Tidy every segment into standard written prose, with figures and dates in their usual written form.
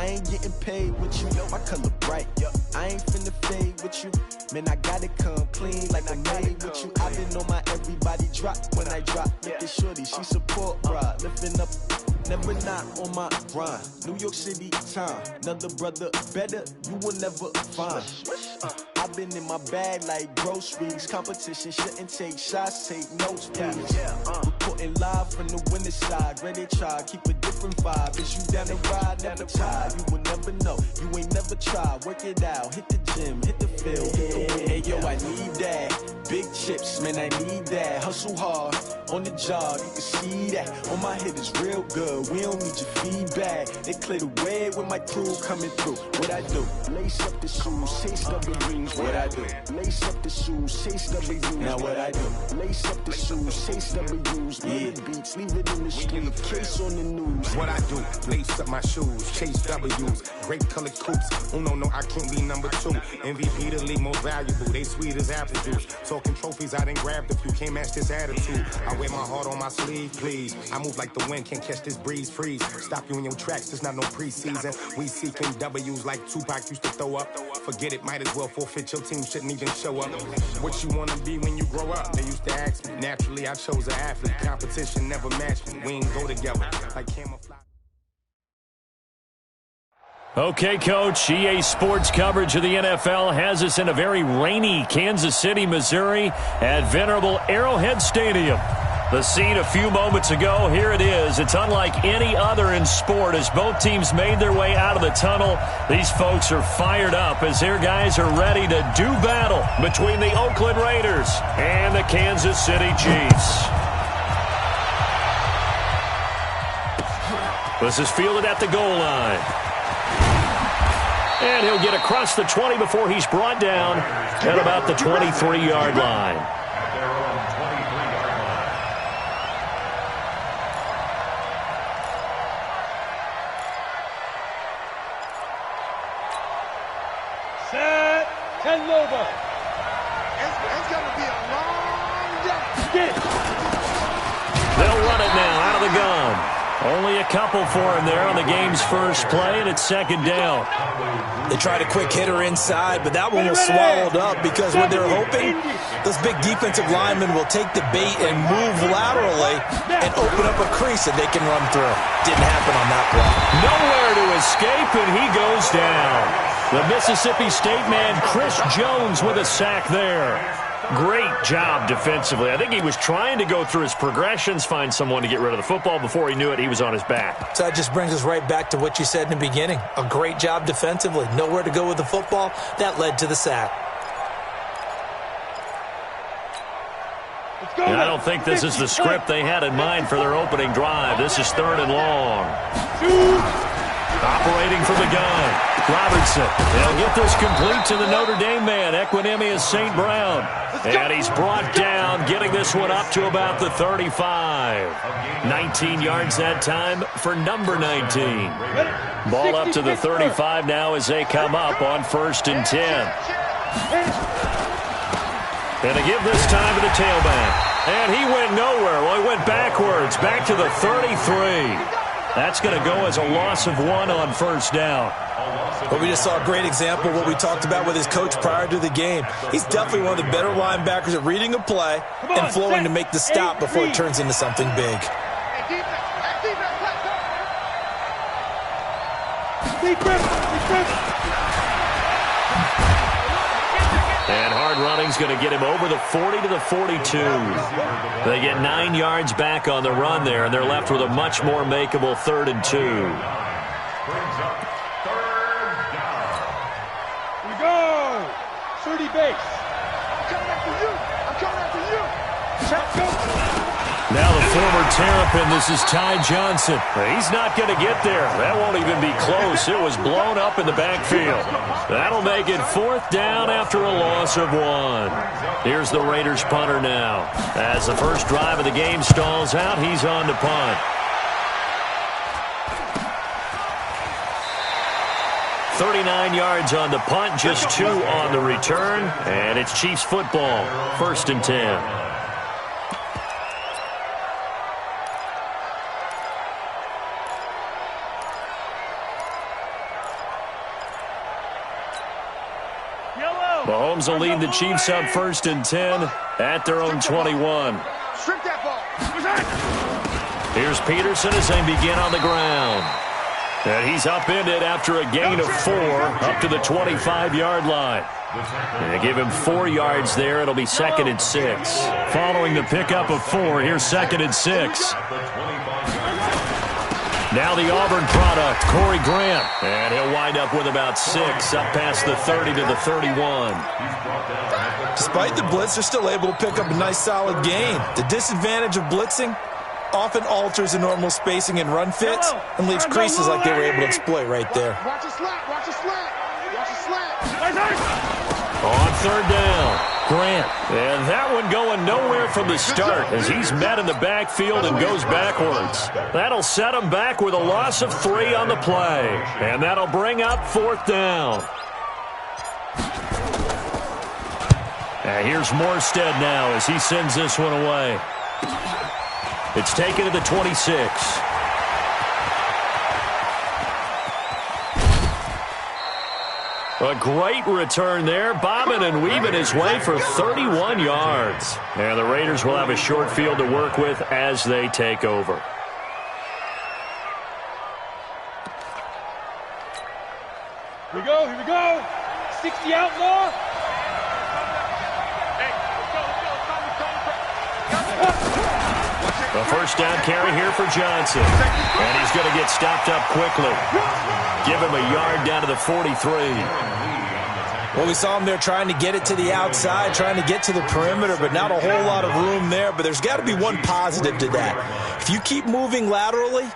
I ain't getting paid with you, my color bright. I ain't finna fade with you. Man, I gotta come clean like I made with you. I been on my everybody drop when I drop. Look at shorty, she support bra. Lifting up, never not on my grind. New York City time, another brother better, you will never find. I've been in my bag like groceries. Competition shouldn't take shots, take notes, please. Reporting live from the winning side. Ready to try, keep a different vibe. Is you down the ride, never tired. You will never know, you ain't never tried. Work it out, hit the gym, hit the field, hit the wind. Hey yo, I need that. Big chips, man, I need that. Hustle hard, on the job, you can see that. On my hit is real good, we don't need your feedback. They clear the way with my crew coming through. What I do? Lace up the shoes, chase up the rings. What I do? Lace up the shoes, chase up the U's. Now what I do? Lace up the shoes, chase up the U's. Yeah, beats, leave it in the street, case on the news. What I do? Lace up my shoes, chase W's. Great colored coops. Oh no, I can't be number 2. MVP the league most valuable. They sweet as apple juice. Talking trophies, I done grabbed a few. Can't match this attitude. I wear my heart on my sleeve, please. I move like the wind, can't catch this breeze. Freeze. Stop you in your tracks. There's not no preseason. We seeking W's like Tupac used to throw up. Forget it, might as well forfeit. Your team shouldn't even show up. What you wanna be when you grow up? They used to ask me. Naturally, I chose an athlete. Competition never matched me. We ain't go together like camouflage. Okay, Coach, EA Sports coverage of the NFL has us in a very rainy Kansas City, Missouri at venerable Arrowhead Stadium. The scene a few moments ago, here it is. It's unlike any other in sport as both teams made their way out of the tunnel. These folks are fired up as their guys are ready to do battle between the Oakland Raiders and the Kansas City Chiefs. This is fielded at the goal line. And he'll get across the 20 before he's brought down at about the 23-yard line. Set and Lobo. It's going to be a long day. They'll run it now out of the gun. Only a couple for him there on the game's first play, and it's second down. They tried a quick hitter inside, but that one was swallowed up because what they're hoping, those big defensive linemen will take the bait and move laterally and open up a crease that they can run through. Didn't happen on that play. Nowhere to escape, and he goes down. The Mississippi State man, Chris Jones, with a sack there. Great job defensively. I think he was trying to go through his progressions, find someone to get rid of the football. Before he knew it, he was on his back. So that just brings us right back to what you said in the beginning. A great job defensively. Nowhere to go with the football. That led to the sack. And I don't think this is the script they had in mind for their opening drive. This is 3rd and long. Operating from the gun, Robertson. They'll get this complete to the Notre Dame man, Equanimous St. Brown. And he's brought down, getting this one up to about the 35. 19 yards that time for number 19. Ball up to the 35 now as they come up on 1st and 10. And a give this time to the tailback. And he went nowhere. Well, he went backwards, back to the 33. That's going to go as a loss of 1 on 1st down. But we just saw a great example of what we talked about with his coach prior to the game. He's definitely one of the better linebackers at reading a play and flowing to make the stop before it turns into something big. And hard running's going to get him over the 40 to the 42. They get 9 yards back on the run there, and they're left with a much more makeable 3rd and 2. We go. 30 base. I'm coming after you. I'm coming after you. Check, go. Now the former Terrapin, this is Ty Johnson. He's not going to get there. That won't even be close. It was blown up in the backfield. That'll make it 4th down after a loss of 1. Here's the Raiders punter now. As the first drive of the game stalls out, he's on to punt. 39 yards on the punt, just 2 on the return. And it's Chiefs football, 1st and 10. Mahomes will lead the Chiefs up 1st and 10 at their own 21. Strip that ball. Here's Peterson as they begin on the ground. And he's upended after a gain of 4 up to the 25-yard line. And they give him 4 yards there. It'll be 2nd and 6. Following the pickup of 4, here's 2nd and 6. Now the Auburn product, Corey Grant. And he'll wind up with about 6 up past the 30 to the 31. Despite the blitz, they're still able to pick up a nice solid gain. The disadvantage of blitzing often alters the normal spacing and run fits and leaves creases like they were able to exploit right there. Watch a slant. Watch a slant. Watch a slant. On 3rd down, Grant. And that one going nowhere from the start as he's met in the backfield and goes backwards. That'll set him back with a loss of 3 on the play. And that'll bring up 4th down. And here's Morstead now as he sends this one away. It's taken to the 26. A great return there, bobbing and weaving his way for 31 yards. And the Raiders will have a short field to work with as they take over. Here we go. Here we go. 60 outlaw. A 1st down carry here for Johnson. And he's going to get stopped up quickly. Give him a yard down to the 43. Well, we saw him there trying to get it to the outside, trying to get to the perimeter, but not a whole lot of room there. But there's got to be one positive to that. If you keep moving laterally,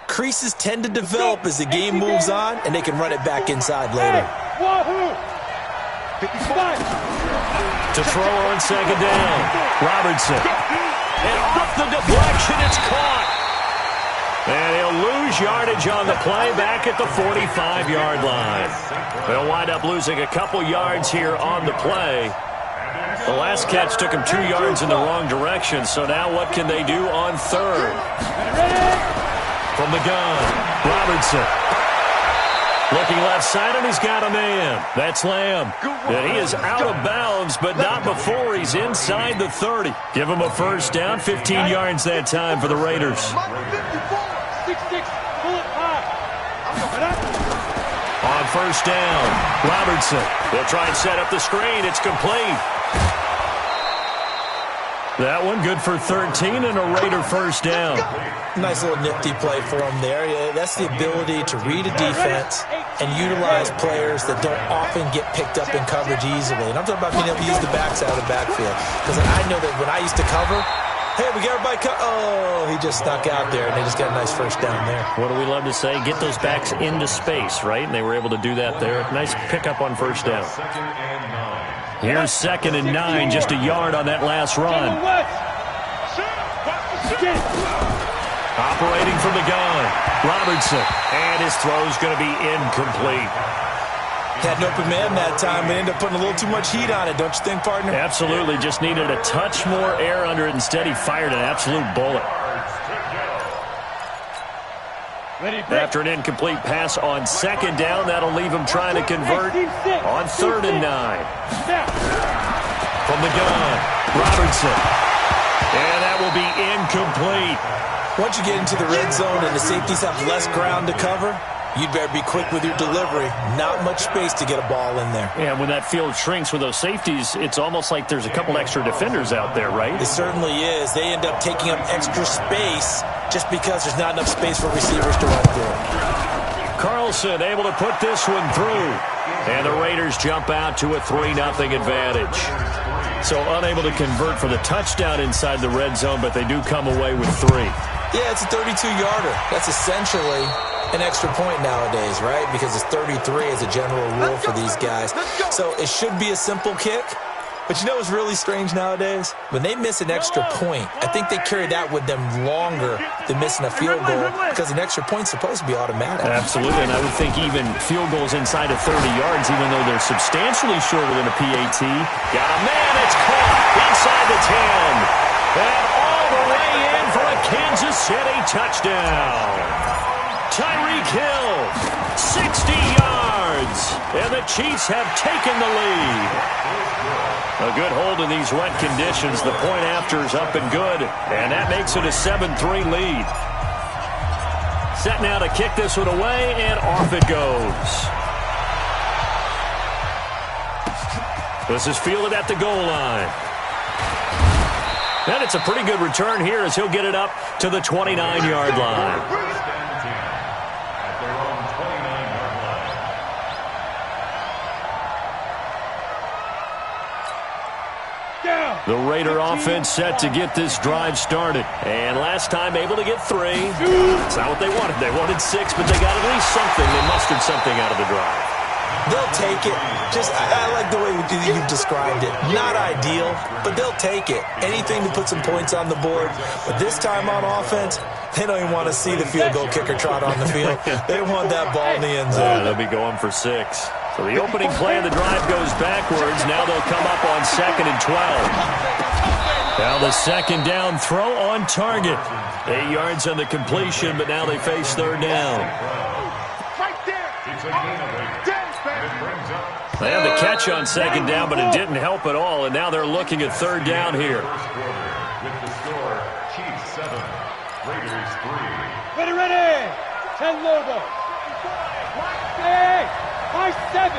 creases tend to develop as the game moves on, and they can run it back inside later. To throw on 2nd down, Robertson. And off the deflection, it's caught. And he'll lose yardage on the play back at the 45-yard line. They'll wind up losing a couple yards here on the play. The last catch took him 2 yards in the wrong direction, so now what can they do on 3rd? From the gun, Robertson. Looking left side, and he's got a man. That's Lamb. And he is out of bounds, but not before he's inside the 30. Give him a 1st down, 15 yards that time for the Raiders. 6-6, bullet high. On 1st down, Robertson. They'll try and set up the screen. It's complete. That one good for 13 and a Raider 1st down. Nice little nifty play for him there. Yeah, that's the ability to read a defense and utilize players that don't often get picked up in coverage easily. And I'm talking about being able to use the backside of the backfield. Because I know that when I used to cover, hey, we got everybody oh, he just snuck out there, and they just got a nice 1st down there. What do we love to say? Get those backs into space, right? And they were able to do that there. Nice pickup on 1st down. Here's 2nd and 9, just a yard on that last run. Operating from the gun, Robertson. And his throw's going to be incomplete. Had an open man that time, but ended up putting a little too much heat on it, don't you think, partner? Absolutely. Just needed a touch more air under it. Instead, he fired an absolute bullet. After an incomplete pass on 2nd down, that'll leave him trying to convert on 3rd and 9. From the gun, Robertson. And that will be incomplete. Once you get into the red zone and the safeties have less ground to cover, you'd better be quick with your delivery. Not much space to get a ball in there. Yeah, when that field shrinks with those safeties, it's almost like there's a couple extra defenders out there, right? It certainly is. They end up taking up extra space just because there's not enough space for receivers to run through. Carlson able to put this one through. And the Raiders jump out to a 3-0 advantage. So unable to convert for the touchdown inside the red zone, but they do come away with 3. Yeah, it's a 32-yarder. That's essentially an extra point nowadays, right? Because it's 33 as a general rule for these guys. So it should be a simple kick. But you know what's really strange nowadays? When they miss an extra point, I think they carry that with them longer than missing a field goal because an extra point's supposed to be automatic. Absolutely, and I would think even field goals inside of 30 yards, even though they're substantially shorter than a PAT. Got a man, it's caught inside the 10. And all the way in for a Kansas City touchdown. Tyreek Hill, 60 yards. and the Chiefs have taken the lead. A good hold in these wet conditions. The point after is up and good, and that makes it a 7-3 lead. Set now to kick this one away, and off it goes. This is fielded at the goal line. And it's a pretty good return here as he'll get it up to the 29-yard line. The Raider offense set to get this drive started. And last time able to get 3. That's not what they wanted. They wanted 6, but they got at least something. They mustered something out of the drive. They'll take it. I like the way you've described it. Not ideal, but they'll take it. Anything to put some points on the board. But this time on offense, they don't even want to see the field goal kicker trot on the field. They want that ball in the end zone. They'll be going for 6. So the opening play of the drive goes backwards. Now they'll come up on 2nd and 12. Now the second down throw on target. 8 yards on the completion, but now they face 3rd down. They had the catch on 2nd down, but it didn't help at all, and now they're looking at 3rd down here. With the score, Chiefs 7, Raiders 3. Ready! 10 Lobo. Hey! 7.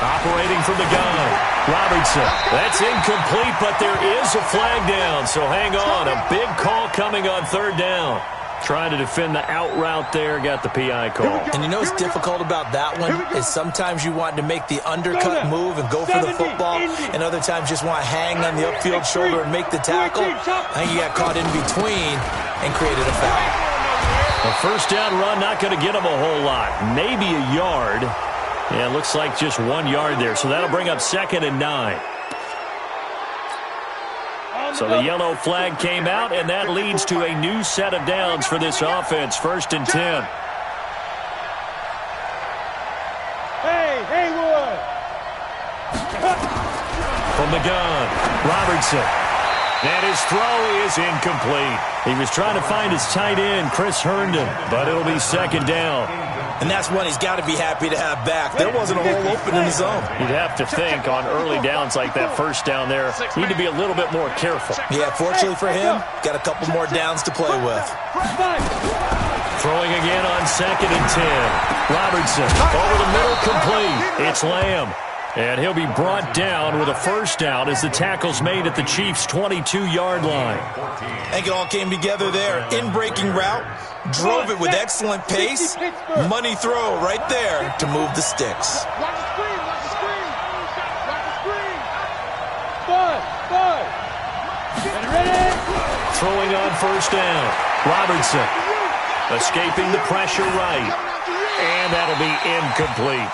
Operating from the gun. Robertson. That's incomplete, but there is a flag down, so hang on. A big call coming on 3rd down. Trying to defend the out route there, got the PI call. And you know what's difficult about that one is sometimes you want to make the undercut move and go for the football, and other times just want to hang on the upfield shoulder and make the tackle. I think he got caught in between and created a foul. A 1st down run, not going to get him a whole lot. Maybe a yard. Yeah, it looks like just 1 yard there. So that'll bring up 2nd and 9. So the yellow flag came out, and that leads to a new set of downs for this offense. 1st and 10. Hey, Haywood! From the gun, Robertson. And his throw is incomplete. He was trying to find his tight end, Chris Herndon, but it'll be 2nd down. And that's one he's got to be happy to have back. There wasn't a hole open in the zone. You'd have to think on early downs like that 1st down there, need to be a little bit more careful. Yeah, fortunately for him, got a couple more downs to play with. Throwing again on 2nd and 10. Robertson over the middle, complete. It's Lamb. And he'll be brought down with a 1st down as the tackle's made at the Chiefs' 22-yard line. I think it all came together there. In-breaking route, drove it with excellent pace. Money throw right there to move the sticks. Watch the screen, watch the screen. Watch the screen. 5. Ready? Throwing on 1st down. Robertson escaping the pressure right. And that'll be incomplete.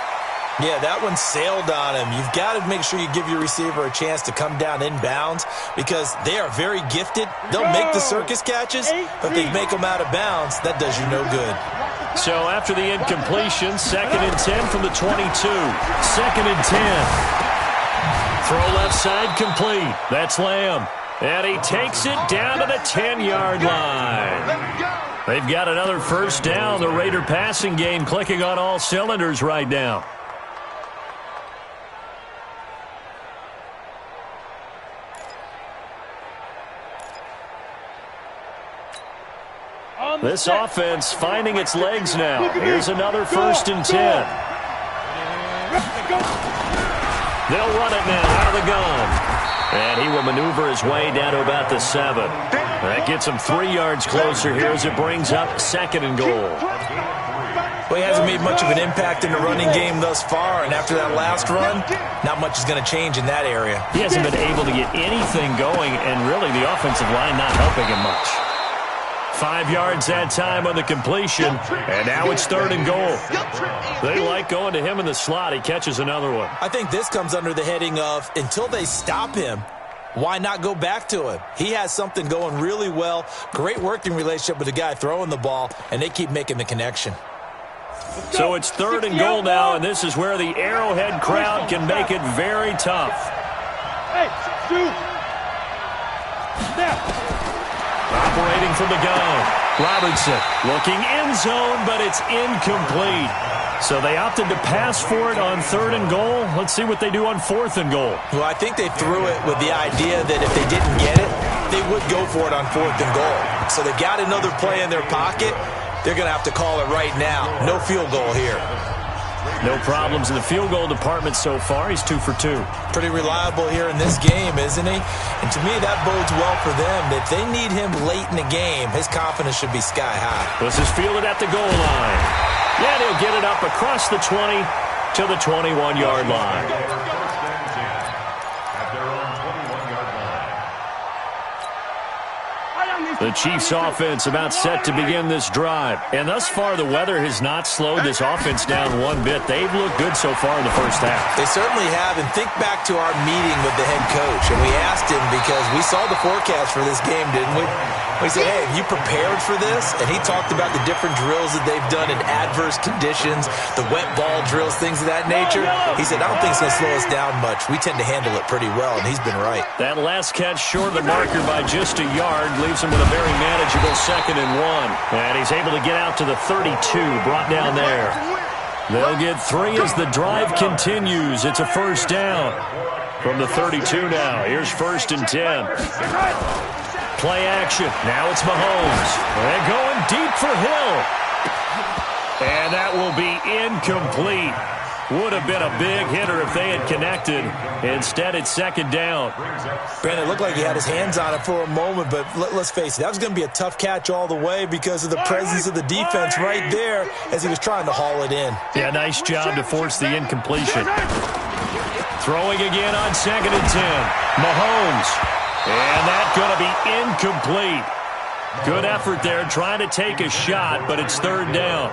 Yeah, that one sailed on him. You've got to make sure you give your receiver a chance to come down inbounds because they are very gifted. They'll make the circus catches, but if they make them out of bounds, that does you no good. So after the incompletion, 2nd and 10 from the 22. 2nd and 10. Throw left side complete. That's Lamb. And he takes it down to the 10-yard line. They've got another 1st down. The Raider passing game clicking on all cylinders right now. This offense finding its legs now. Here's another 1st and 10. They'll run it now out of the gun. And he will maneuver his way down to about the 7. That gets him 3 yards closer here as it brings up 2nd and goal. Well, he hasn't made much of an impact in the running game thus far, and after that last run, not much is going to change in that area. He hasn't been able to get anything going, and really the offensive line not helping him much. 5 yards that time on the completion, and now it's 3rd and goal. They like going to him in the slot. He catches another one. I think this comes under the heading of until they stop him, why not go back to him? He has something going really well, great working relationship with the guy throwing the ball, and they keep making the connection. So it's 3rd and goal now, and this is where the Arrowhead crowd can make it very tough. Hey, shoot. Snap. Operating from the gun. Robertson looking end zone, but it's incomplete. So they opted to pass for it on 3rd and goal. Let's see what they do on 4th and goal. Well, I think they threw it with the idea that if they didn't get it, they would go for it on 4th and goal. So they got another play in their pocket. They're going to have to call it right now. No field goal here. No problems in the field goal department so far. He's 2 for 2. Pretty reliable here in this game, isn't he? And to me, that bodes well for them. If they need him late in the game, his confidence should be sky high. This is fielded at the goal line. Yeah, he'll get it up across the 20 to the 21-yard line. The Chiefs offense about set to begin this drive. And thus far, the weather has not slowed this offense down one bit. They've looked good so far in the first half. They certainly have. And think back to our meeting with the head coach. And we asked him because we saw the forecast for this game, didn't we? We said, hey, have you prepared for this? And he talked about the different drills that they've done in adverse conditions, the wet ball drills, things of that nature. He said, I don't think it's going to slow us down much. We tend to handle it pretty well, and he's been right. That last catch short of the marker by just a yard leaves him with a very manageable 2nd and 1. And he's able to get out to the 32, brought down there. They'll get 3 as the drive continues. It's a first down from the 32 now. Here's 1st and 10. Play action. Now it's Mahomes. They're going deep for Hill. And that will be incomplete. Would have been a big hitter if they had connected. Instead, it's 2nd down. Brandon, it looked like he had his hands on it for a moment, but let's face it, that was going to be a tough catch all the way because of the presence of the defense right there as he was trying to haul it in. Yeah, nice job to force the incompletion. Throwing again on 2nd and 10. Mahomes. And that's going to be incomplete. Good effort there trying to take a shot, but it's 3rd down.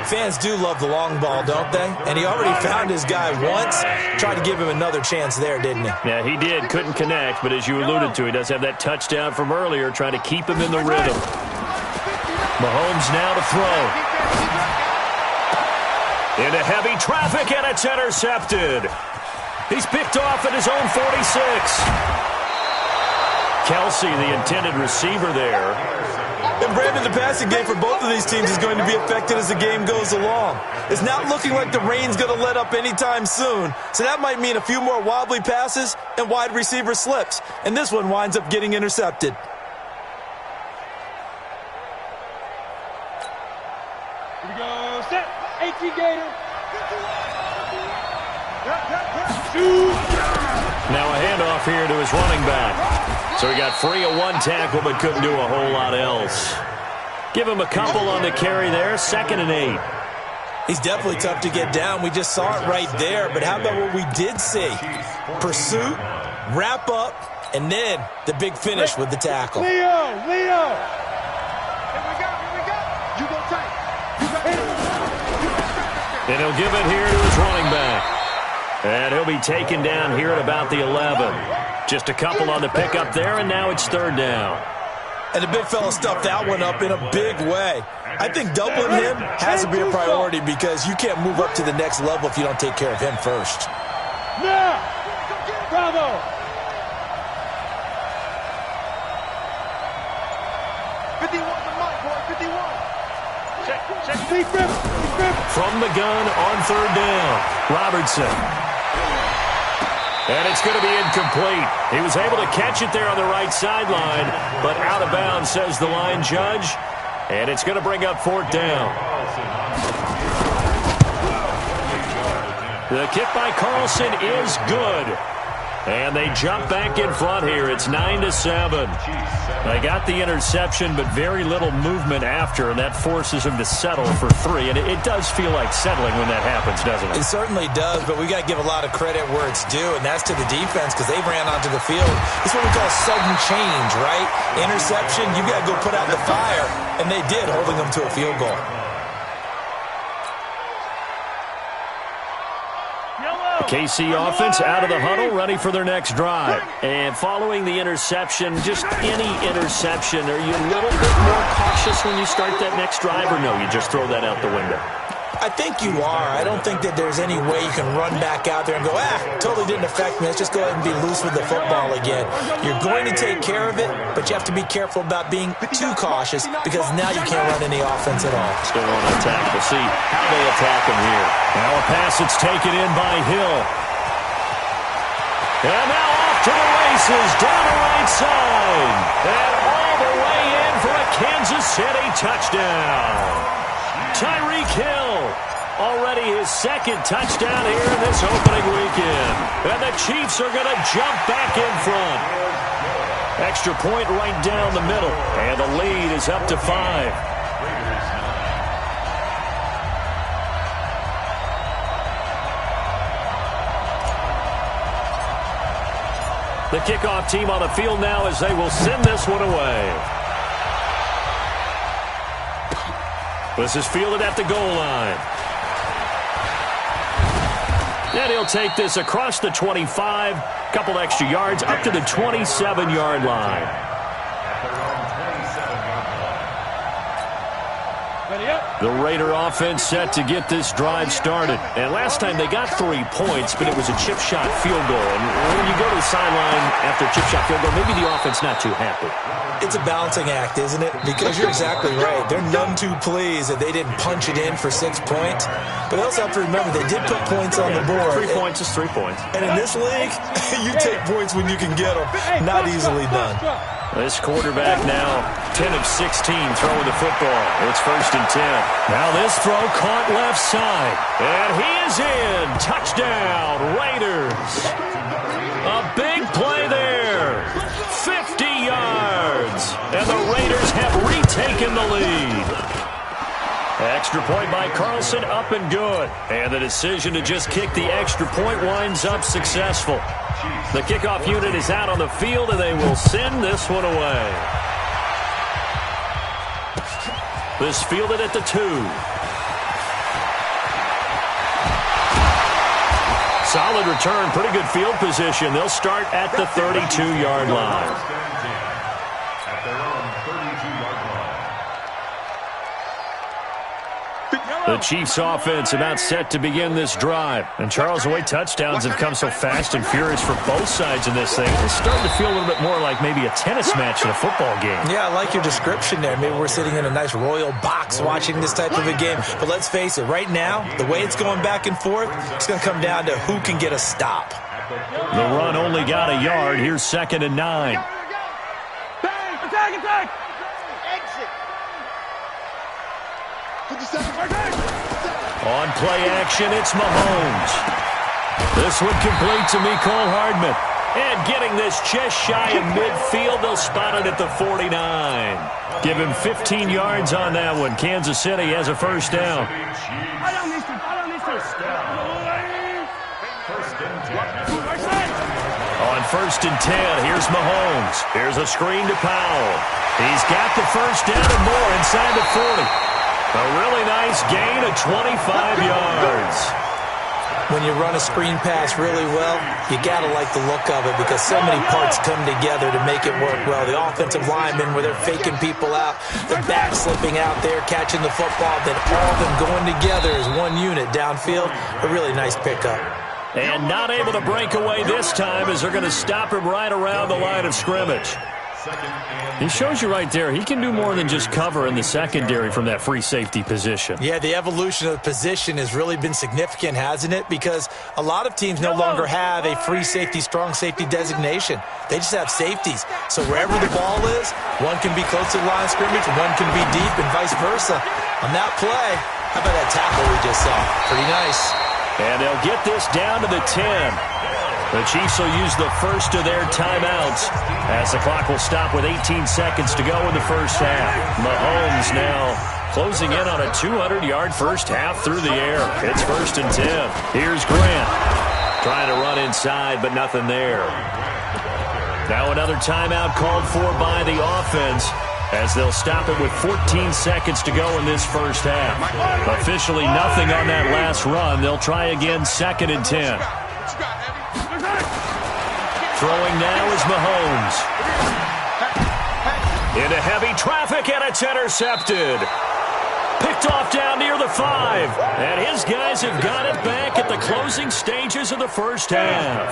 Fans do love the long ball, don't they? And he already found his guy once. Tried to give him another chance there, didn't he? Yeah, he did. Couldn't connect, but as you alluded to, he does have that touchdown from earlier, trying to keep him in the rhythm. Mahomes now to throw. Into heavy traffic, and it's intercepted. He's picked off at his own 46. Kelsey, the intended receiver there. And Brandon, the passing game for both of these teams is going to be affected as the game goes along. It's not looking like the rain's going to let up anytime soon. So that might mean a few more wobbly passes and wide receiver slips. And this one winds up getting intercepted. Here we go. Set. 18 Gator. Now a handoff here to his running back. So he got free of one tackle but couldn't do a whole lot else. Give him a couple on the carry there. 2nd and 8. He's definitely tough to get down. We just saw it right there. But how about what we did see? Pursuit, wrap up, and then the big finish with the tackle. Leo! Here we go. You go tight. You got hit. And he'll give it here to his running back. And he'll be taken down here at about the 11. Just a couple on the pickup there, and now it's 3rd down. And the big fella stuffed that one up in a big way. I think doubling him has to be a priority because you can't move up to the next level if you don't take care of him first. Now! Bravo! From the gun on 3rd down, Robertson. And it's going to be incomplete. He was able to catch it there on the right sideline, but out of bounds, says the line judge. And it's going to bring up 4th down. The kick by Carlson is good. And they jump back in front here. It's 9-7. They got the interception, but very little movement after, and that forces him to settle for 3. And it does feel like settling when that happens, doesn't it? It certainly does, but we got to give a lot of credit where it's due, and that's to the defense because they ran onto the field. It's what we call sudden change, right? Interception, you got to go put out the fire, and they did, holding them to a field goal. KC offense out of the huddle, ready for their next drive. And following the interception, just any interception, are you a little bit more cautious when you start that next drive, or no, you just throw that out the window? I think you are. I don't think that there's any way you can run back out there and go, totally didn't affect me. Let's just go ahead and be loose with the football again. You're going to take care of it, but you have to be careful about being too cautious because now you can't run any offense at all. Still want to attack. We'll see how they attack him here. Now a pass that's taken in by Hill. And now off to the races, down the right side. And all the way in for a Kansas City touchdown. Tyreek Hill, already his second touchdown here in this opening weekend. And the Chiefs are going to jump back in front. Extra point right down the middle. And the lead is up to 5. The kickoff team on the field now as they will send this one away. This is fielded at the goal line. And he'll take this across the 25, couple extra yards, up to the 27-yard line. The Raider offense set to get this drive started. And last time they got 3 points, but it was a chip shot field goal. And when you go to the sideline after a chip shot field goal, maybe the offense not too happy. It's a balancing act, isn't it? Because you're exactly right. They're none too pleased that they didn't punch it in for 6 points. But they also have to remember they did put points on the board. 3 points is 3 points. And in this league, you take points when you can get them. Not easily done. This quarterback now 10 of 16 throwing the football. It's 1st and 10. Now this throw caught left side. And he is in. Touchdown, Raiders. A big play there. 50 yards. And the Raiders have retaken the lead. Extra point by Carlson, up and good. And the decision to just kick the extra point winds up successful. The kickoff unit is out on the field, and they will send this one away. This fielded at the 2. Solid return, pretty good field position. They'll start at the 32-yard line. The Chiefs offense about set to begin this drive. And Charles, the way touchdowns have come so fast and furious for both sides in this thing, it's starting to feel a little bit more like maybe a tennis match than a football game. Yeah, I like your description there. Maybe we're sitting in a nice royal box watching this type of a game. But let's face it, right now, the way it's going back and forth, it's going to come down to who can get a stop. The run only got a yard. Here's 2nd and 9. Attack! On play action, it's Mahomes. This one complete to Mecole Hardman. And getting this just shy of midfield, they'll spot it at the 49. Give him 15 yards on that one. Kansas City has a 1st down. On 1st and 10, here's Mahomes. Here's a screen to Powell. He's got the 1st down and more inside the 40. A really nice gain of 25 yards. When you run a screen pass really well, you got to like the look of it because so many parts come together to make it work well. The offensive linemen, where they're faking people out, the back slipping out there, catching the football, then all of them going together as one unit downfield. A really nice pickup. And not able to break away this time as they're going to stop him right around the line of scrimmage. He shows you right there, he can do more than just cover in the secondary from that free safety position. Yeah, the evolution of the position has really been significant, hasn't it? Because a lot of teams no longer have a free safety, strong safety designation. They just have safeties. So wherever the ball is, one can be close to the line of scrimmage, one can be deep, and vice versa. On that play, how about that tackle we just saw? Pretty nice. And they'll get this down to the 10. The Chiefs will use the first of their timeouts as the clock will stop with 18 seconds to go in the first half. Mahomes now closing in on a 200-yard first half through the air. It's 1st and 10. Here's Grant trying to run inside, but nothing there. Now another timeout called for by the offense as they'll stop it with 14 seconds to go in this first half. Officially nothing on that last run. They'll try again 2nd and 10. Throwing now is Mahomes. Into heavy traffic, and it's intercepted. Picked off down near the 5. And his guys have got it back at the closing stages of the first half.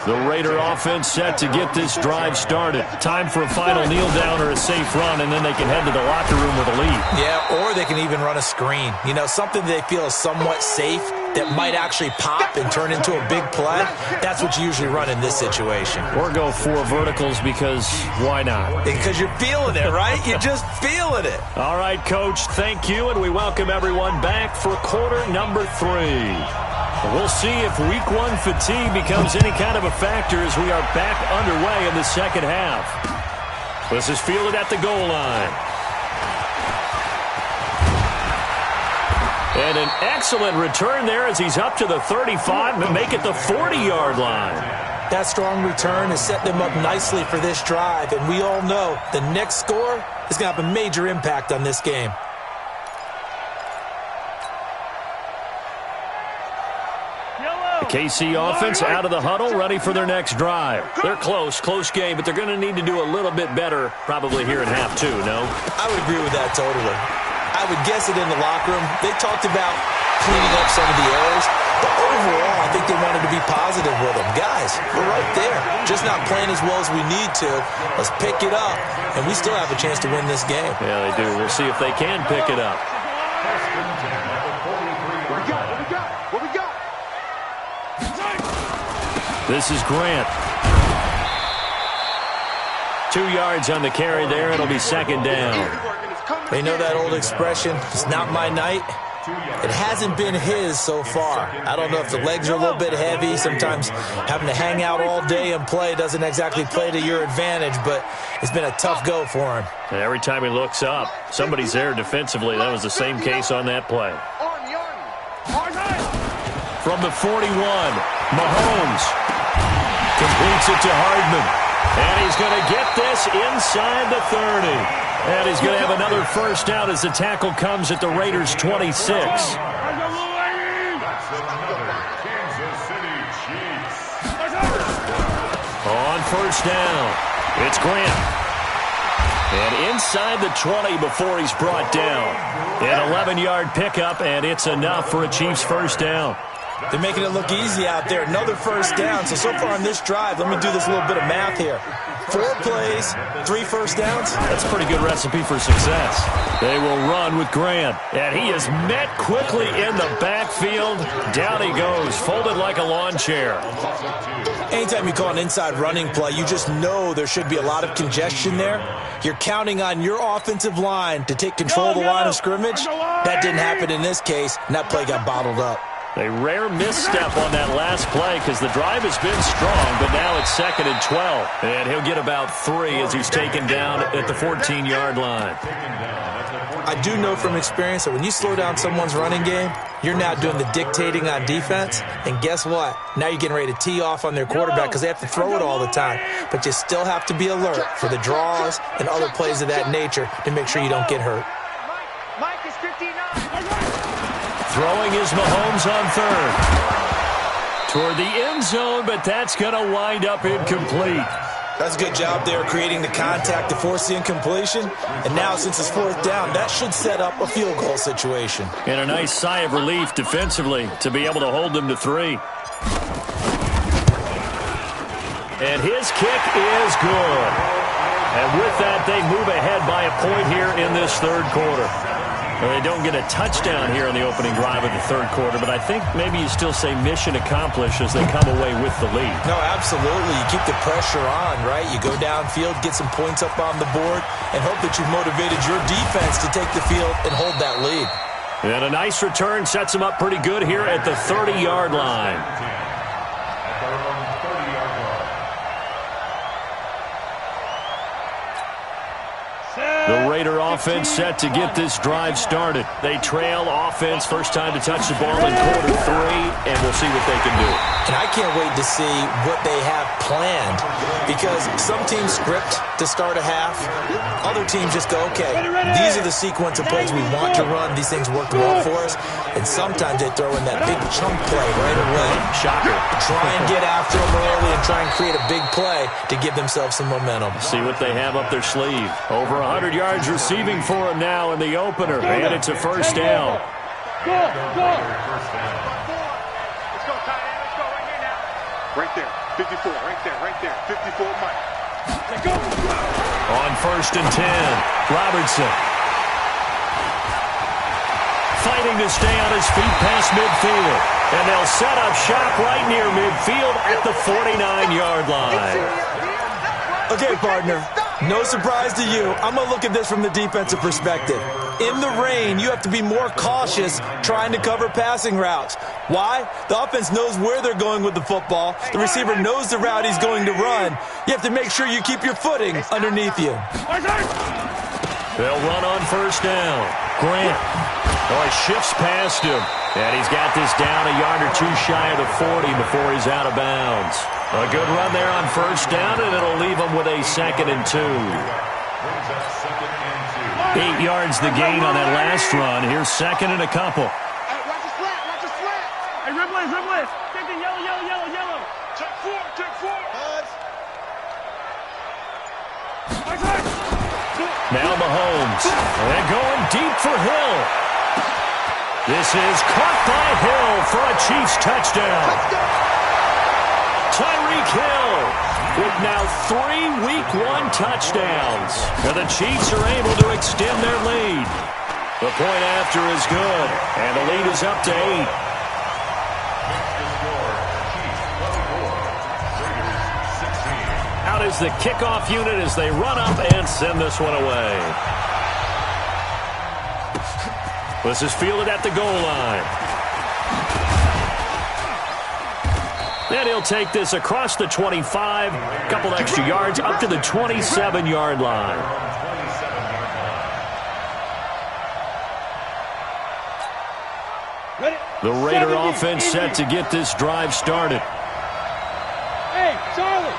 The Raider offense set to get this drive started. Time for a final kneel down or a safe run, and then they can head to the locker room with a lead. Yeah, or they can even run a screen. You know, something they feel is somewhat safe that might actually pop and turn into a big play. That's what you usually run in this situation. Or go 4 verticals because why not? Because you're feeling it, right? You're just feeling it. All right, Coach, thank you, and we welcome everyone back for quarter number 3. We'll see if week 1 fatigue becomes any kind of a factor as we are back underway in the second half. This is fielded at the goal line. And an excellent return there as he's up to the 35 and make it the 40-yard line. That strong return has set them up nicely for this drive, and we all know the next score is going to have a major impact on this game. The KC offense out of the huddle, ready for their next drive. They're close game, but they're going to need to do a little bit better probably here in half 2, no? I would agree with that totally. I would guess it in the locker room. They talked about cleaning up some of the errors, but overall, I think they wanted to be positive with them. Guys, we're right there. Just not playing as well as we need to. Let's pick it up, and we still have a chance to win this game. Yeah, they do. We'll see if they can pick it up. What we got? This is Grant. 2 yards on the carry there. It'll be second down. They know that old expression, it's not my night. It hasn't been his so far. I don't know if the legs are a little bit heavy. Sometimes having to hang out all day and play doesn't exactly play to your advantage, but it's been a tough go for him. And every time he looks up, somebody's there defensively. That was the same case on that play. From the 41, Mahomes completes it to Hardman. And he's going to get this inside the 30. And he's going to have another first down as the tackle comes at the Raiders' 26. On first down, it's Grant. And inside the 20 before he's brought down. An 11-yard pickup, and it's enough for a Chiefs first down. They're making it look easy out there. Another first down. So far on this drive, let me do this little bit of math here. 4 plays, 3 first downs. That's a pretty good recipe for success. They will run with Grant. And he is met quickly in the backfield. Down he goes, folded like a lawn chair. Anytime you call an inside running play, you just know there should be a lot of congestion there. You're counting on your offensive line to take control of the line of scrimmage. That didn't happen in this case, and that play got bottled up. A rare misstep on that last play because the drive has been strong, but now it's 2nd and 12. And he'll get about 3 as he's taken down at the 14-yard line. I do know from experience that when you slow down someone's running game, you're now doing the dictating on defense. And guess what? Now you're getting ready to tee off on their quarterback because they have to throw it all the time. But you still have to be alert for the draws and other plays of that nature to make sure you don't get hurt. Mike is 59. Throwing is Mahomes on 3rd. Toward the end zone, but that's going to wind up incomplete. That's a good job there creating the contact to force the incompletion. And now since it's 4th down, that should set up a field goal situation. And a nice sigh of relief defensively to be able to hold them to 3. And his kick is good. And with that, they move ahead by a point here in this 3rd quarter. Well, they don't get a touchdown here in the opening drive of the 3rd quarter, but I think maybe you still say mission accomplished as they come away with the lead. No, absolutely. You keep the pressure on, right? You go downfield, get some points up on the board, and hope that you've motivated your defense to take the field and hold that lead. And a nice return sets them up pretty good here at the 30-yard line. The Raider offense set to get this drive started. They trail offense, first time to touch the ball in quarter 3, and we'll see what they can do. And I can't wait to see what they have planned because some teams script to start a half. Other teams just go, okay, these are the sequence of plays we want to run. These things work well for us. And sometimes they throw in that big chunk play right away. Shocker. Try and get after them early and try and create a big play to give themselves some momentum. See what they have up their sleeve. Over 100 yards receiving for him now in the opener, and it's a first down. Go. Let's go, tight end. Let's go right here now. Right there. 54. Right there. 54, Mike. Let's go. On 1st and 10, Robertson. Fighting to stay on his feet past midfield. And they'll set up shop right near midfield at the 49-yard line. Okay, partner, no surprise to you. I'm going to look at this from the defensive perspective. In the rain, you have to be more cautious trying to cover passing routes. Why? The offense knows where they're going with the football. The receiver knows the route he's going to run. You have to make sure you keep your footing underneath you. They'll run on 1st down. Grant. Oh, he shifts past him. And he's got this down a yard or two shy of the 40 before he's out of bounds. A good run there on 1st down, and it'll leave him with a 2nd and 2. 8 yards the gain on that last run. Here's 2nd and a couple. Hey, watch the slant. Hey, Ribblins. Take the yellow. Check 4. Now Mahomes. And going deep for Hill. This is caught by Hill for a Chiefs touchdown. Tyreek Hill with now 3 Week 1 touchdowns. And the Chiefs are able to extend their lead. The point after is good, and the lead is up to 8. Out is the kickoff unit as they run up and send this one away. This is fielded at the goal line. Then he'll take this across the 25, a couple extra yards up to the 27-yard line. The Raider offense set to get this drive started. Hey, Charlie.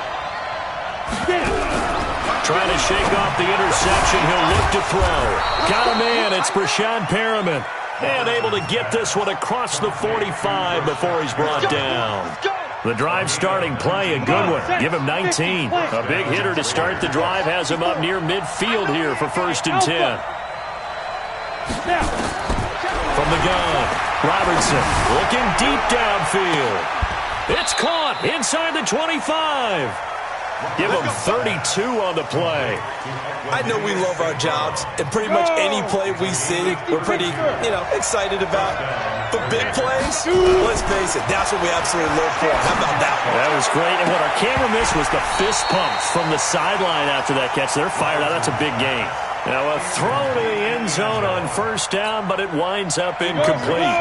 Trying to shake off the interception. He'll look to throw. Got a man. It's Brashad Perriman. And able to get this one across the 45 before he's brought down. The drive starting play, a good one. Give him 19. A big hitter to start the drive. Has him up near midfield here for 1st and 10. From the gun, Robertson looking deep downfield. It's caught inside the 25. Give them 32 on the play. I know we love our jobs, and pretty much any play we see, we're pretty, excited about. But big plays, let's face it, that's what we absolutely live for. How about that one? That was great. And what our camera missed was the fist pumps from the sideline after that catch. They're fired out. That's a big gain. Now a throw to the end zone on 1st down, but it winds up incomplete.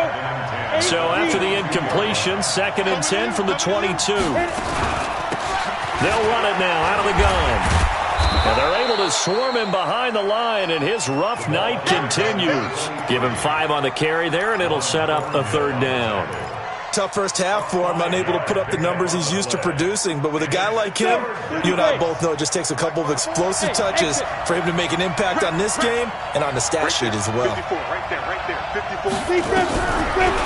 So after the incompletion, 2nd and 10 from the 22. They'll run it now out of the gun. And they're able to swarm him behind the line, and his rough night continues. Give him 5 on the carry there, and it'll set up a 3rd down. Tough first half for him, unable to put up the numbers he's used to producing. But with a guy like him, you and I both know it just takes a couple of explosive touches for him to make an impact on this game and on the stat sheet as well. 54, right there, 54.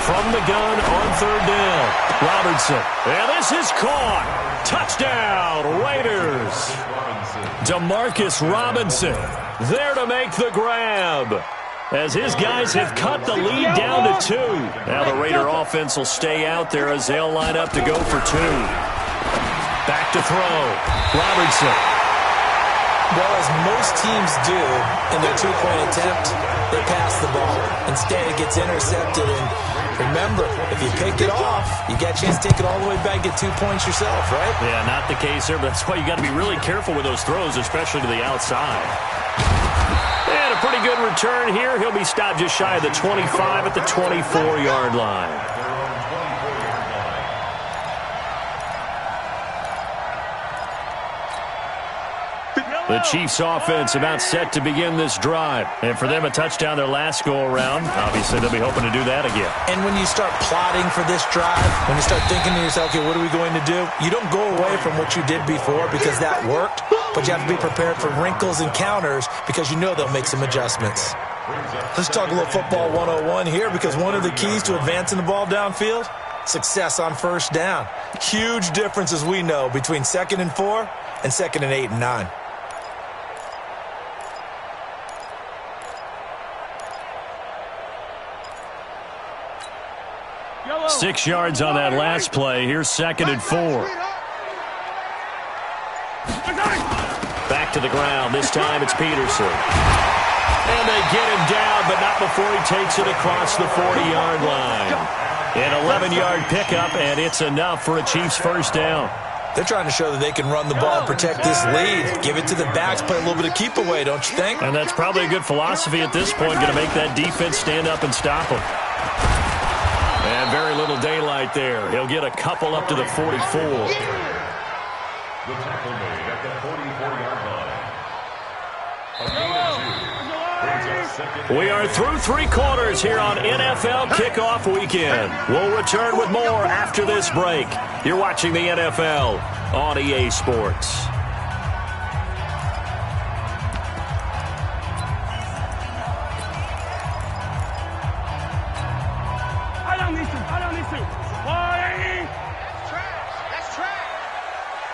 From the gun on 3rd down, Robertson. And this is caught. Touchdown, Raiders. Demarcus Robinson there to make the grab, as his guys have cut the lead down to 2. Now the Raider offense will stay out there as they'll line up to go for 2. Back to throw. Robertson. Well, as most teams do in their 2-point attempt, they pass the ball. Instead, it gets intercepted. And remember, if you pick it off, you got a chance to take it all the way back, get 2 points yourself, right? Yeah, not the case there, but that's why you got to be really careful with those throws, especially to the outside. And a pretty good return here. He'll be stopped just shy of the 25 at the 24-yard line. The Chiefs offense about set to begin this drive. And for them, a touchdown their last go-around. Obviously, they'll be hoping to do that again. And when you start plotting for this drive, when you start thinking to yourself, okay, what are we going to do? You don't go away from what you did before because that worked, but you have to be prepared for wrinkles and counters because you know they'll make some adjustments. Let's talk a little football 101 here, because one of the keys to advancing the ball downfield, success on 1st down. Huge difference, as we know, between 2nd and 4 and 2nd and 8 and 9. 6 yards on that last play. Here's 2nd and 4. Back to the ground. This time it's Peterson. And they get him down, but not before he takes it across the 40-yard line. An 11-yard pickup, and it's enough for a Chiefs first down. They're trying to show that they can run the ball and protect this lead. Give it to the backs, play a little bit of keep away, don't you think? And that's probably a good philosophy at this point, going to make that defense stand up and stop them. And very little daylight there. He'll get a couple up to the 44. The tackle made at the 44-yard line. We are through 3 quarters here on NFL Kickoff Weekend. We'll return with more after this break. You're watching the NFL on EA Sports. I don't need to. That's trash.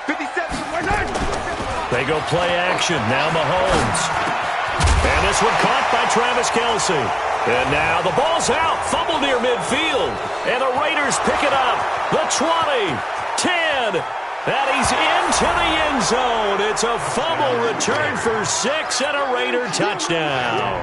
57. They go play action. Now Mahomes. And this one caught by Travis Kelce. And now the ball's out. Fumble near midfield. And the Raiders pick it up. The 20, 10. And he's into the end zone. It's a fumble return for 6 and a Raider touchdown.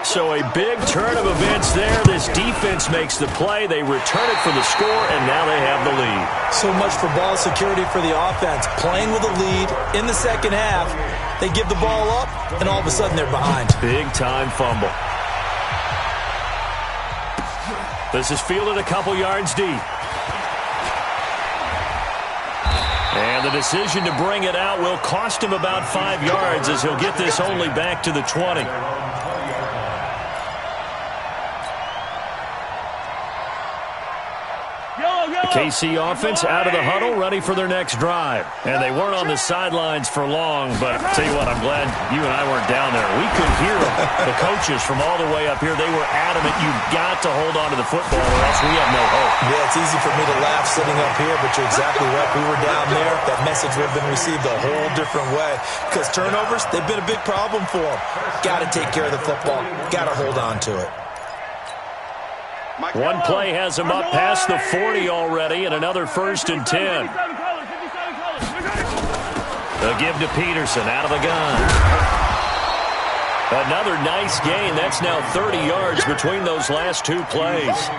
So a big turn of events there. This defense makes the play. They return it for the score, and now they have the lead. So much for ball security for the offense. Playing with a lead in the second half. They give the ball up, and all of a sudden they're behind. Big-time fumble. This is fielded a couple yards deep. And the decision to bring it out will cost him about 5 yards as he'll get this only back to the 20. KC offense out of the huddle, ready for their next drive. And they weren't on the sidelines for long, but I'll tell you what, I'm glad you and I weren't down there. We could hear the coaches from all the way up here. They were adamant, you've got to hold on to the football or else we have no hope. Yeah, it's easy for me to laugh sitting up here, but you're exactly right. We were down there. That message would have been received a whole different way. Because turnovers, they've been a big problem for them. Got to take care of the football. Got to hold on to it. One play has him up past the 40 already, and another 1st and 10. They'll give to Peterson out of the gun. Another nice gain. That's now 30 yards between those last 2 plays.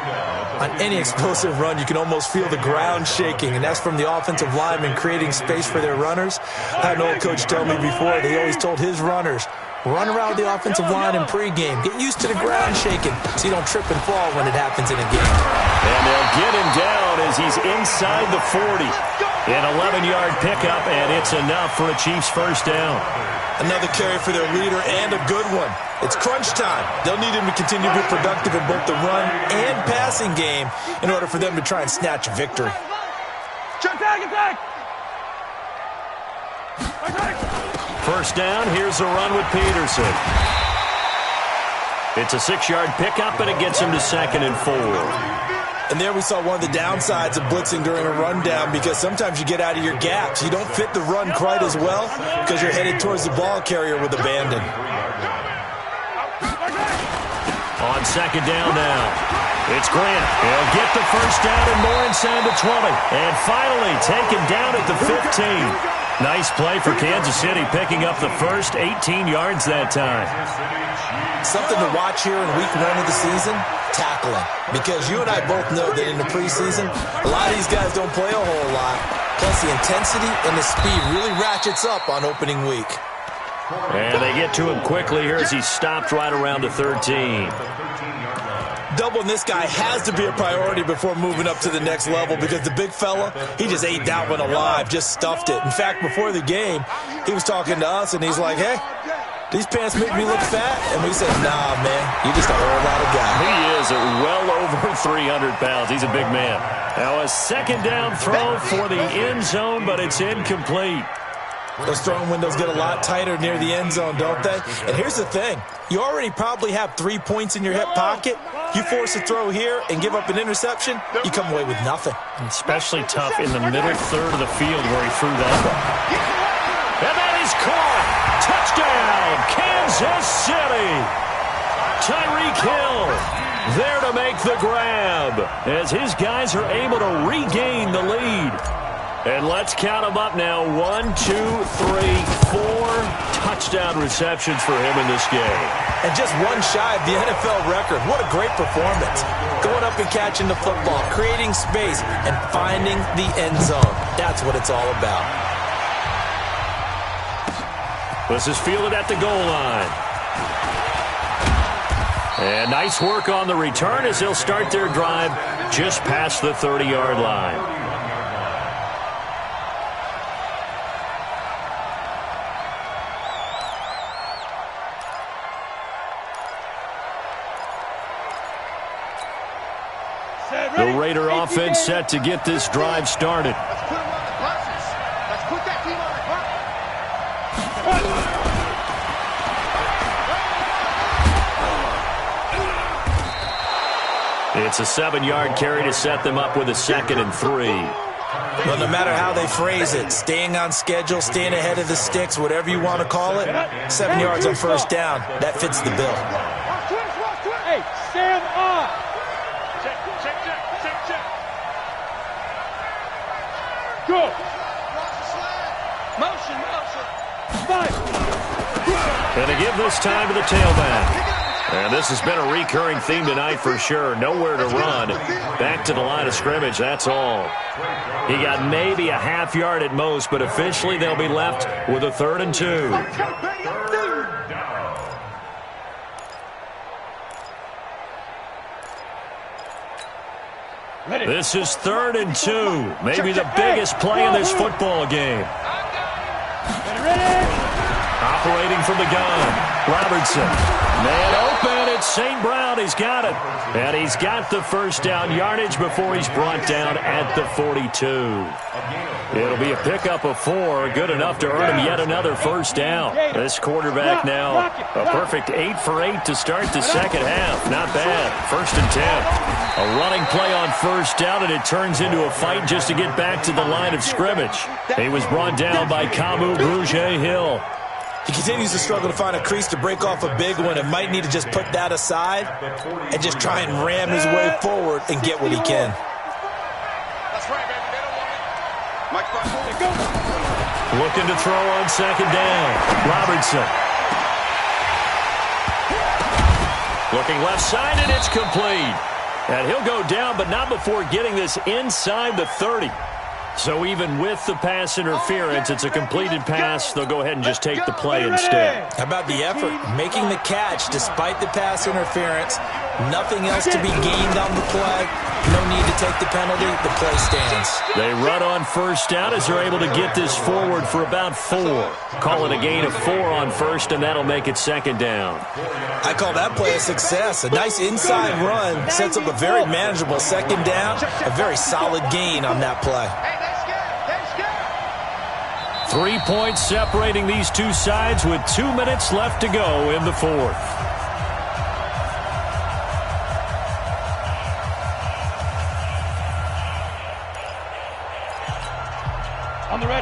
On any explosive run, you can almost feel the ground shaking, and that's from the offensive linemen creating space for their runners. I had an old coach tell me before, they always told his runners, run around the offensive line in pregame. Get used to the ground shaking so you don't trip and fall when it happens in a game. And they'll get him down as he's inside the 40. An 11-yard pickup, and it's enough for a Chiefs first down. Another carry for their leader and a good one. It's crunch time. They'll need him to continue to be productive in both the run and passing game in order for them to try and snatch a victory. Attack! First down, here's a run with Peterson. It's a 6-yard pickup, and it gets him to 2nd and 4. And there we saw one of the downsides of blitzing during a rundown because sometimes you get out of your gaps. You don't fit the run quite as well because you're headed towards the ball carrier with abandon. On 2nd down now, it's Grant. He'll get the first down and more inside the 20. And finally taken down at the 15. Nice play for Kansas City, picking up the first 18 yards that time. Something to watch here in week 1 of the season, tackling. Because you and I both know that in the preseason, a lot of these guys don't play a whole lot. Plus the intensity and the speed really ratchets up on opening week. And they get to him quickly here as he's stopped right around the 13. Doubling this guy has to be a priority before moving up to the next level because the big fella, he just ate that one alive, just stuffed it. In fact, before the game, he was talking to us, and he's like, hey, these pants make me look fat? And we said, nah, man, you're just a whole lot of guy. He is well over 300 pounds. He's a big man. Now a 2nd down throw for the end zone, but it's incomplete. Those throwing windows get a lot tighter near the end zone, don't they? And here's the thing. You already probably have 3 points in your hip pocket. You force a throw here and give up an interception, you come away with nothing. Especially tough in the middle third of the field where he threw that one. And that is caught. Touchdown, Kansas City. Tyreek Hill there to make the grab as his guys are able to regain the lead. And let's count them up now. 1, 2, 3, 4 touchdown receptions for him in this game. And just one shy of the NFL record. What a great performance. Going up and catching the football, creating space, and finding the end zone. That's what it's all about. This is fielded at the goal line. And nice work on the return as they'll start their drive just past the 30-yard line. The Raider offense set to get this drive started. Let's put them on the buses. Let's put that team on the bus. It's a 7-yard carry to set them up with a 2nd and 3. Well, no matter how they phrase it, staying on schedule, staying ahead of the sticks, whatever you want to call it, 7 yards on first down, that fits the bill. Hey, stand up. Check. Go. Motion. Five. And to give this time to the tailback. And this has been a recurring theme tonight for sure. Nowhere to run. Back to the line of scrimmage, that's all. He got maybe a half yard at most, but officially they'll be left with a 3rd and 2. This is 3rd and 2. Maybe the biggest play in this football game. Operating from the gun. Robertson. Man open. It's St. Brown. He's got it. And he's got the first down yardage before he's brought down at the 42. It'll be a pickup of 4. Good enough to earn him yet another first down. This quarterback now a perfect 8 for 8 to start the second half. Not bad. 1st and 10. A running play on first down, and it turns into a fight just to get back to the line of scrimmage. He was brought down by Kamu Grugier-Hill. He continues to struggle to find a crease to break off a big one and might need to just put that aside and just try and ram his way forward and get what he can. That's right, baby. They don't want it. Looking to throw on 2nd down. Robertson. Looking left side, and it's complete. And he'll go down, but not before getting this inside the 30. So even with the pass interference, it's a completed pass. They'll go ahead and just take the play instead. How about the effort? Making the catch despite the pass interference. Nothing else to be gained on the play. No need to take the penalty. The play stands. They run on first down as they're able to get this forward for about 4. Call it a gain of 4 on first, and that'll make it 2nd down. I call that play a success. A nice inside run sets up a very manageable 2nd down. A very solid gain on that play. 3 points separating these two sides with 2 minutes left to go in the 4th.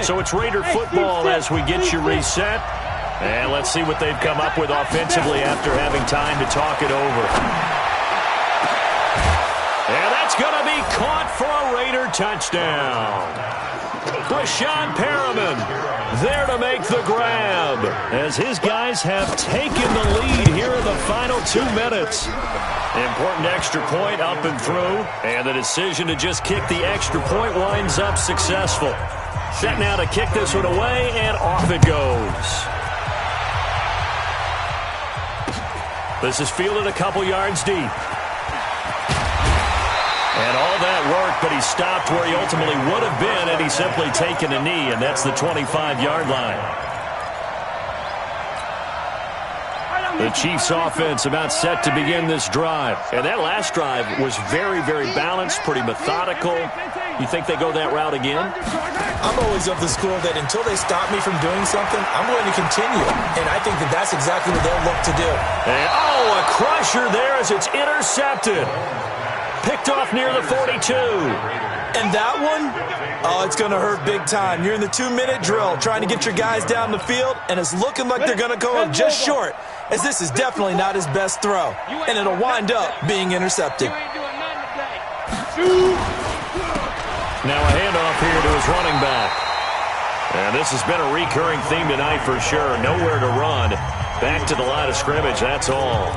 So it's Raider football as we get you reset. And let's see what they've come up with offensively after having time to talk it over. And that's going to be caught for a Raider touchdown. Brashawn Perriman there to make the grab as his guys have taken the lead here in the final 2 minutes. Important extra point up and through, and the decision to just kick the extra point winds up successful. Set now to kick this one away, and off it goes. This is fielded a couple yards deep. And all that work, but he stopped where he ultimately would have been had he simply taken a knee, and that's the 25-yard line. The Chiefs offense about set to begin this drive. And that last drive was very, very balanced, pretty methodical. You think they go that route again? I'm always of the school that until they stop me from doing something, I'm going to continue. And I think that that's exactly what they'll look to do. And, a crusher there as it's intercepted. Picked off near the 42. And that one, it's going to hurt big time. You're in the 2-minute drill trying to get your guys down the field, and it's looking like they're going to go up just short. as this is definitely not his best throw, and it'll wind up being intercepted. Now a handoff here to his running back. And this has been a recurring theme tonight for sure. Nowhere to run. Back to the line of scrimmage, that's all.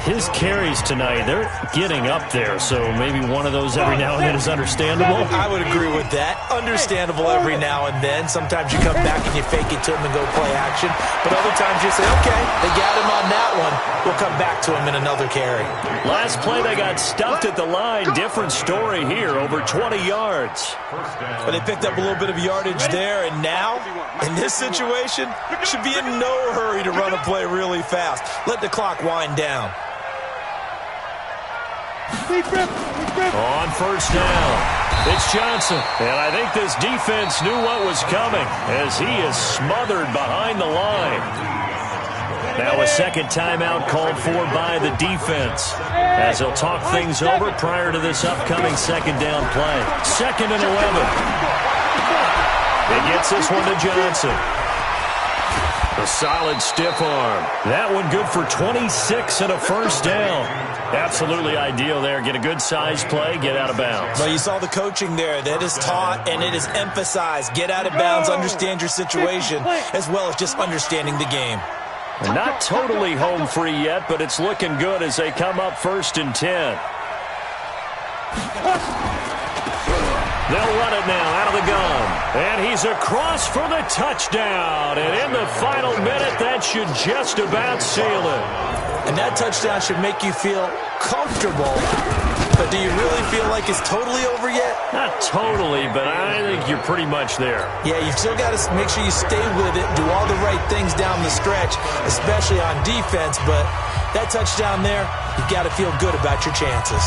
His carries tonight, they're getting up there, so maybe one of those every now and then is understandable. I would agree with that. Understandable every now and then. Sometimes you come back and you fake it to him and go play action. But other times you say, okay, they got him on that one. We'll come back to him in another carry. Last play, they got stuffed at the line. Different story here, over 20 yards. But they picked up a little bit of yardage there, and now, in this situation, should be in no hurry to run a play really fast. Let the clock wind down. On first down, it's Johnson. And I think this defense knew what was coming as he is smothered behind the line. Now a second timeout called for by the defense as they'll talk things over prior to this upcoming second down play. 2nd and 11. He gets this one to Johnson. A solid stiff arm. That one good for 26 and a first down. Absolutely ideal there. Get a good size play, get out of bounds. Well, you saw the coaching there. That is taught and it is emphasized. Get out of bounds, understand your situation, as well as just understanding the game. Not totally home free yet, but it's looking good as they come up 1st and 10. They'll run it now out of the gun. And he's across for the touchdown. And in the final minute, that should just about seal it. And that touchdown should make you feel comfortable. But do you really feel like it's totally over yet? Not totally, but I think you're pretty much there. Yeah, you've still got to make sure you stay with it, do all the right things down the stretch, especially on defense. But that touchdown there, you've got to feel good about your chances.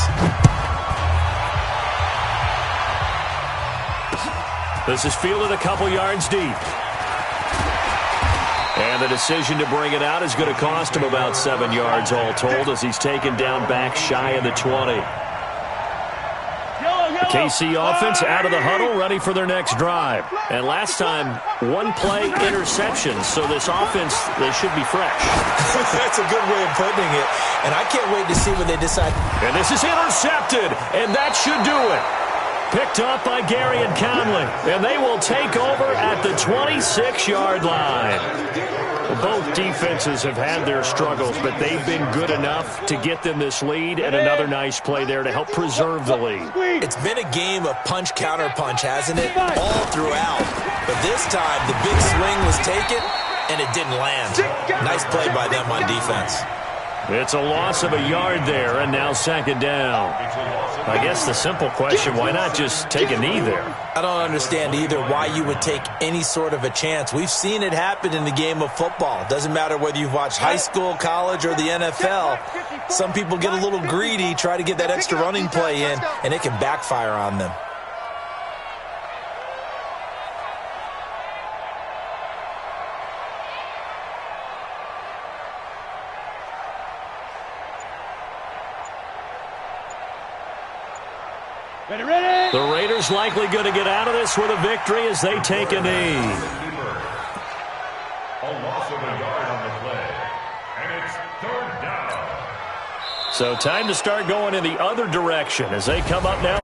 This is fielded a couple yards deep. And the decision to bring it out is going to cost him about 7 yards all told as he's taken down back shy of the 20. The KC offense out of the huddle, ready for their next drive. And last time, one play interception, so this offense, they should be fresh. That's a good way of putting it. And I can't wait to see what they decide. And this is intercepted, and that should do it. Picked up by Gary and Conley, and they will take over at the 26-yard line. Well, both defenses have had their struggles, but they've been good enough to get them this lead, and another nice play there to help preserve the lead. It's been a game of punch-counter-punch, hasn't it? All throughout. But this time, the big swing was taken, and it didn't land. Nice play by them on defense. It's a loss of a yard there, and now 2nd down. I guess the simple question, why not just take a knee there? I don't understand either why you would take any sort of a chance. We've seen it happen in the game of football. Doesn't matter whether you've watched high school, college, or the NFL. Some people get a little greedy, try to get that extra running play in, and it can backfire on them. The Raiders likely going to get out of this with a victory as they take a knee. A loss of a yard on the play, and it's 3rd down. So time to start going in the other direction as they come up now.